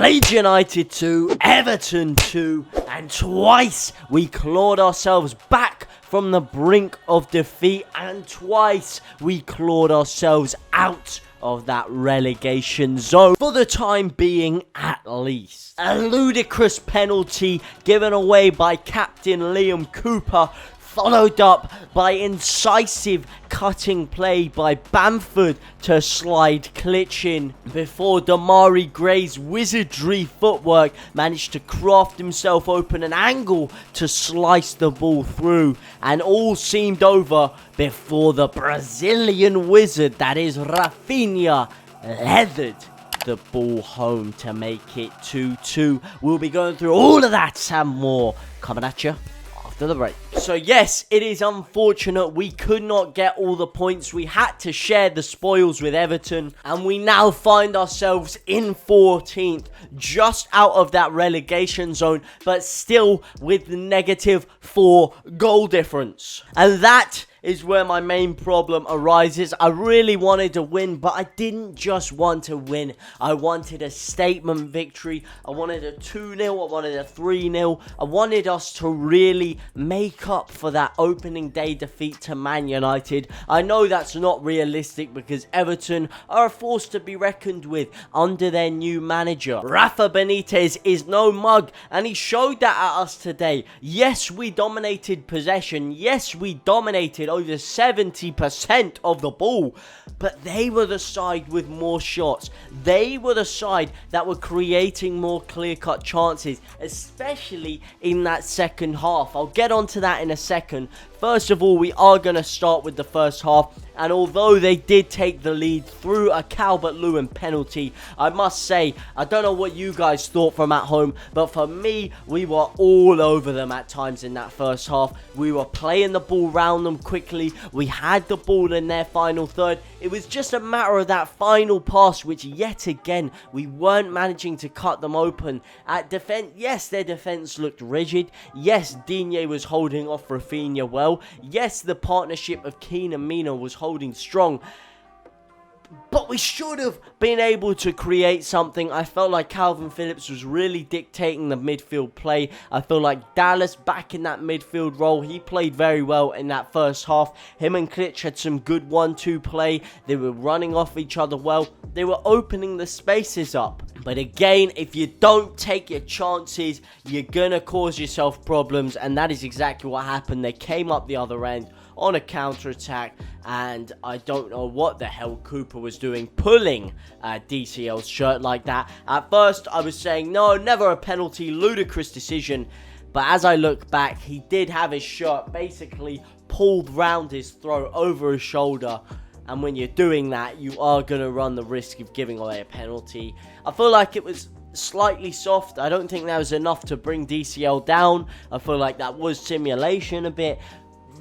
Leeds United 2, Everton 2, and twice we clawed ourselves back from the brink of defeat, and twice we clawed ourselves out of that relegation zone, for the time being at least. A ludicrous penalty given away by Captain Liam Cooper, followed up by incisive cutting play by Bamford to slide Klich in, before Demarai Grays Wizardry footwork managed to craft himself open an angle to slice the ball through, and all seemed over before the Brazilian wizard that is Raphinha leathered the ball home to make it 2-2. We'll be going through all of that and more coming at you after the break. So yes, it is unfortunate we could not get all the points. We had to share the spoils with Everton, and we now find ourselves in 14th, just out of that relegation zone, but still with the -4 goal difference. And that is where my main problem arises. I really wanted to win, but I didn't just want to win. I wanted a statement victory. I wanted a 2-0. I wanted a 3-0. I wanted us to really make up for that opening day defeat to Man United. I know that's not realistic because Everton are a force to be reckoned with under their new manager. Rafa Benitez is no mug, and he showed that at us today. Yes, we dominated possession. Yes, we dominated over 70% of the ball, but they were the side with more shots. They were the side that were creating more clear-cut chances, especially in that second half. I'll get onto that in a second. First of all, we are going to start with the first half, and although they did take the lead through a Calvert-Lewin penalty, I must say, I don't know what you guys thought from at home, but for me, we were all over them at times in that first half. We were playing the ball round them quickly. We had the ball in their final third. It was just a matter of that final pass, which yet again, we weren't managing to cut them open. At defense, yes, their defense looked rigid. Yes, Digne was holding off Raphinha well. Yes, the partnership of Keane and Mina was holding strong, but we should have been able to create something. I felt like Calvin Phillips was really dictating the midfield play. I feel like Dallas back in that midfield role. He played very well in that first half. Him and Klich had some good 1-2 play. They were running off each other well. They were opening the spaces up. But again, if you don't take your chances, you're going to cause yourself problems. And that is exactly what happened. They came up the other end on a counter-attack, and I don't know what the hell Cooper was doing, pulling DCL's shirt like that. At first, I was saying, no, never a penalty, ludicrous decision. But as I look back, he did have his shirt basically pulled round his throat over his shoulder. And when you're doing that, you are going to run the risk of giving away a penalty. I feel like it was slightly soft. I don't think that was enough to bring DCL down. I feel like that was simulation a bit.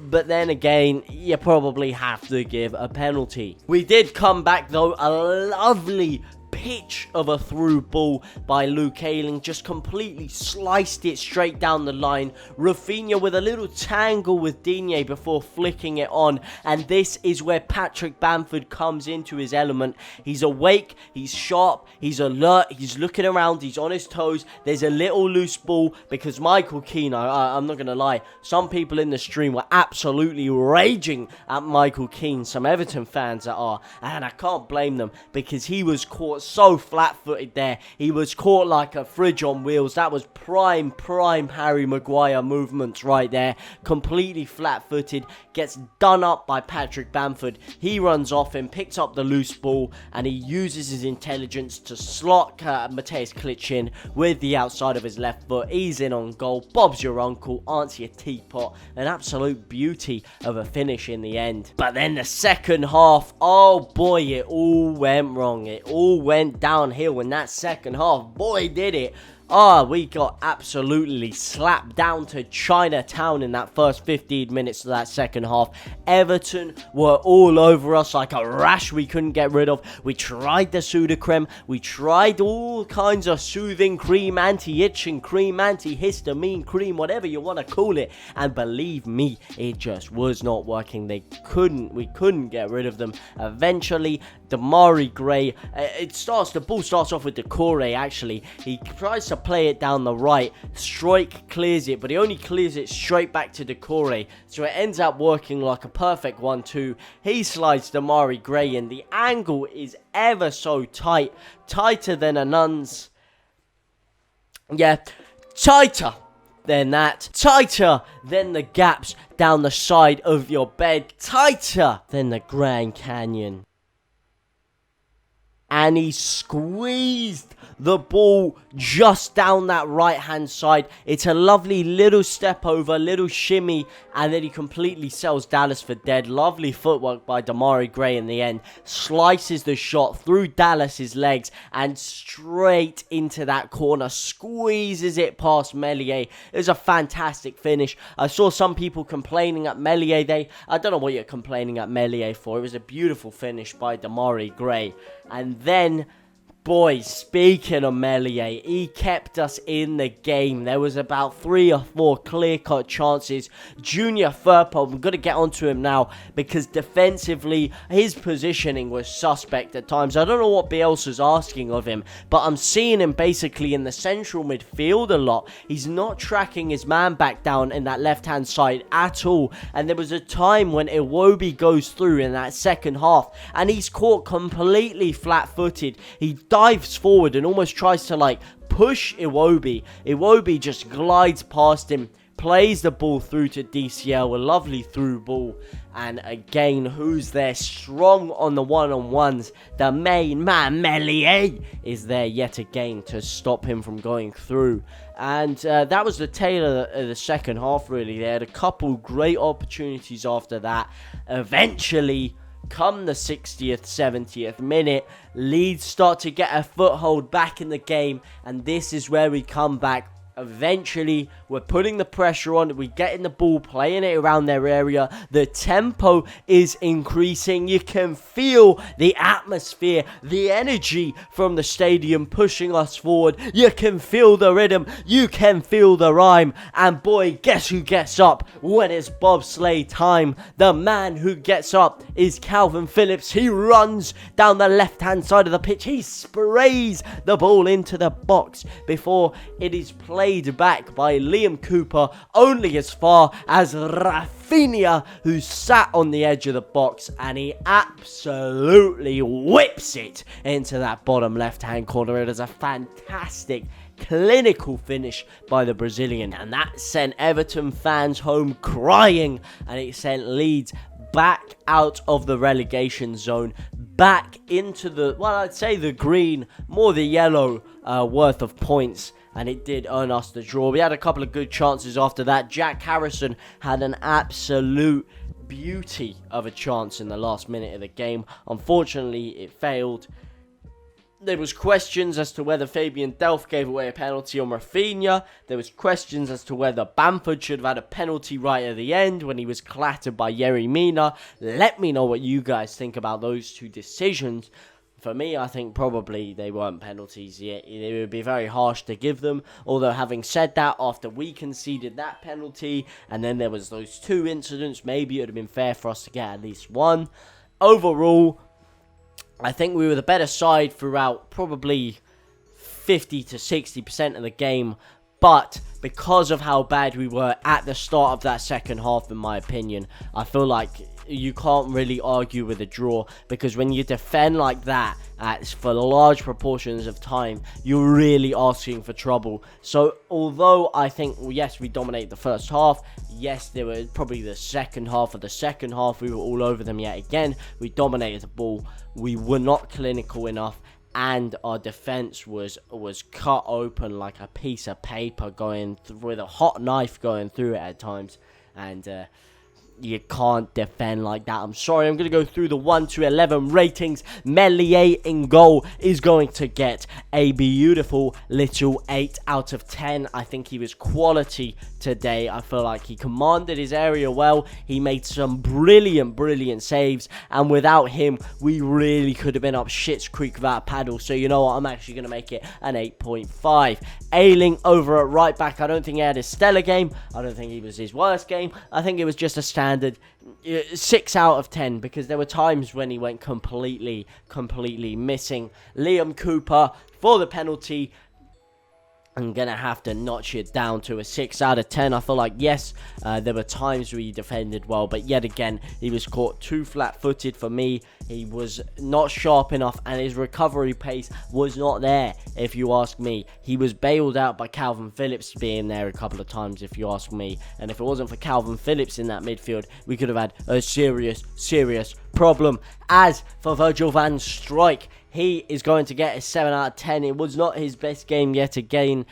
But then again, you probably have to give a penalty. We did come back though. A lovely pitch of a through ball by Luke Ayling, just completely sliced it straight down the line. Raphinha with a little tangle with Digne before flicking it on, and this is where Patrick Bamford comes into his element. He's awake, he's sharp, he's alert, he's looking around, he's on his toes. There's a little loose ball because Michael Keane, I'm not gonna lie, some people in the stream were absolutely raging at Michael Keane, some Everton fans that are, and I can't blame them because he was caught so flat-footed there. He was caught like a fridge on wheels. That was prime Harry Maguire movements right there. Completely flat-footed. Gets done up by Patrick Bamford. He runs off and picks up the loose ball, and he uses his intelligence to slot Mateusz Klich in with the outside of his left foot. He's in on goal. Bob's your uncle. Aunts your teapot. An absolute beauty of a finish in the end. But then the second half, oh boy, it all went wrong. It all went downhill in that second half. Boy, did it. We got absolutely slapped down to Chinatown in that first 15 minutes of that second half. Everton were all over us like a rash we couldn't get rid of. We tried the Sudocrem, we tried all kinds of soothing cream, anti-itching cream, antihistamine cream, whatever you want to call it, and believe me, it just was not working. We couldn't get rid of them. Eventually, Demarai Gray, the ball starts off with Demarai actually. He tries to play it down the right. Strike clears it, but he only clears it straight back to Demarai. So it ends up working like a perfect 1-2. He slides Demarai Gray in. The angle is ever so tight. Tighter than a nun's. Yeah, tighter than that. Tighter than the gaps down the side of your bed. Tighter than the Grand Canyon. And he squeezed the ball just down that right hand side. It's a lovely little step over, little shimmy, and then he completely sells Dallas for dead. Lovely footwork by Demarai Gray in the end. Slices the shot through Dallas's legs and straight into that corner. Squeezes it past Meslier. It was a fantastic finish. I saw some people complaining at Meslier. I don't know what you're complaining at Meslier for. It was a beautiful finish by Demarai Gray. And then, boys, speaking of Meslier, he kept us in the game. There was about 3 or 4 clear-cut chances. Junior Firpo, I'm going to get onto him now because defensively, his positioning was suspect at times. I don't know what Bielsa's asking of him, but I'm seeing him basically in the central midfield a lot. He's not tracking his man back down in that left-hand side at all. And there was a time when Iwobi goes through in that second half, and he's caught completely flat-footed. He dives forward and almost tries to push Iwobi. Iwobi just glides past him, plays the ball through to DCL, a lovely through ball. And again, who's there strong on the one-on-ones? The main man, Meslier, is there yet again to stop him from going through. And that was the tail of the second half, really. They had a couple great opportunities after that. Eventually, come the 60th, 70th minute, Leeds start to get a foothold back in the game, and this is where we come back. Eventually, we're putting the pressure on. We're getting the ball, playing it around their area. The tempo is increasing. You can feel the atmosphere, the energy from the stadium pushing us forward. You can feel the rhythm. You can feel the rhyme. And boy, guess who gets up when it's bobsleigh time? The man who gets up is Calvin Phillips. He runs down the left-hand side of the pitch. He sprays the ball into the box before it is played back by Liam Cooper only as far as Raphinha, who sat on the edge of the box, and he absolutely whips it into that bottom left-hand corner. It is a fantastic clinical finish by the Brazilian, and that sent Everton fans home crying, and it sent Leeds back out of the relegation zone, back into the, well, I'd say the green, more the yellow worth of points. And it did earn us the draw. We had a couple of good chances after that. Jack Harrison had an absolute beauty of a chance in the last minute of the game. Unfortunately, it failed. There was questions as to whether Fabian Delph gave away a penalty on Raphinha. There was questions as to whether Bamford should have had a penalty right at the end when he was clattered by Yerry Mina. Let me know what you guys think about those two decisions. For me, I think probably they weren't penalties yet. It would be very harsh to give them. Although, having said that, after we conceded that penalty, and then there was those 2 incidents, maybe it would have been fair for us to get at least 1. Overall, I think we were the better side throughout probably 50 to 60% of the game. But because of how bad we were at the start of that second half, in my opinion, I feel like you can't really argue with a draw, because when you defend like that for large proportions of time, you're really asking for trouble. So although I think, yes, we dominated the first half, yes, there was probably the second half we were all over them yet again. We dominated the ball. We were not clinical enough, and our defense was cut open like a piece of paper, going with a hot knife going through it at times. And You can't defend like that. I'm sorry. I'm going to go through the 1 to 11 ratings. Meslier in goal is going to get a beautiful little 8 out of 10. I think he was quality today. I feel like he commanded his area well. He made some brilliant saves. And without him, we really could have been up shit's creek without a paddle. So you know what? I'm actually going to make it an 8.5. Ayling over at right back. I don't think he had a stellar game. I don't think he was his worst game. I think it was just a standard 6 out of 10, because there were times when he went completely missing. Liam Cooper for the penalty. I'm going to have to notch it down to a 6 out of 10. I feel like, yes, there were times where he defended well, but yet again, he was caught too flat-footed for me. He was not sharp enough, and his recovery pace was not there, if you ask me. He was bailed out by Calvin Phillips being there a couple of times, if you ask me. And if it wasn't for Calvin Phillips in that midfield, we could have had a serious problem. As for Virgil van Dijk, he is going to get a 7 out of 10. It was not his best game yet again.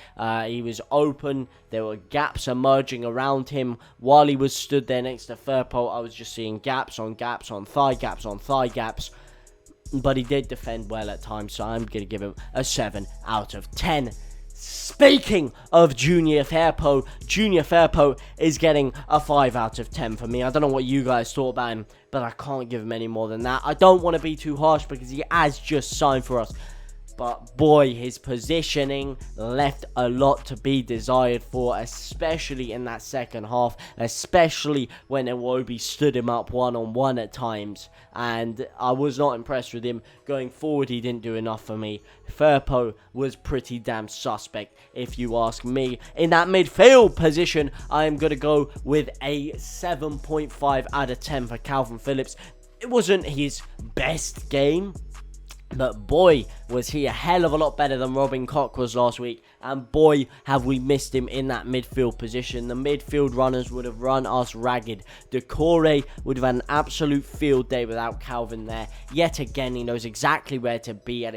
He was open. There were gaps emerging around him. While he was stood there next to Firpo, I was just seeing gaps on thigh gaps. But he did defend well at times, so I'm going to give him a 7 out of 10. Speaking of Junior Firpo is getting a 5 out of 10 for me. I don't know what you guys thought about him, but I can't give him any more than that. I don't want to be too harsh because he has just signed for us. But boy, his positioning left a lot to be desired for, especially in that second half, especially when Iwobi stood him up one-on-one at times. And I was not impressed with him. Going forward, he didn't do enough for me. Firpo was pretty damn suspect, if you ask me. In that midfield position, I am going to go with a 7.5 out of 10 for Calvin Phillips. It wasn't his best game, but boy, was he a hell of a lot better than Robin Koch was last week. And boy, have we missed him in that midfield position. The midfield runners would have run us ragged. Decore would have had an absolute field day without Calvin there. Yet again, he knows exactly where to be at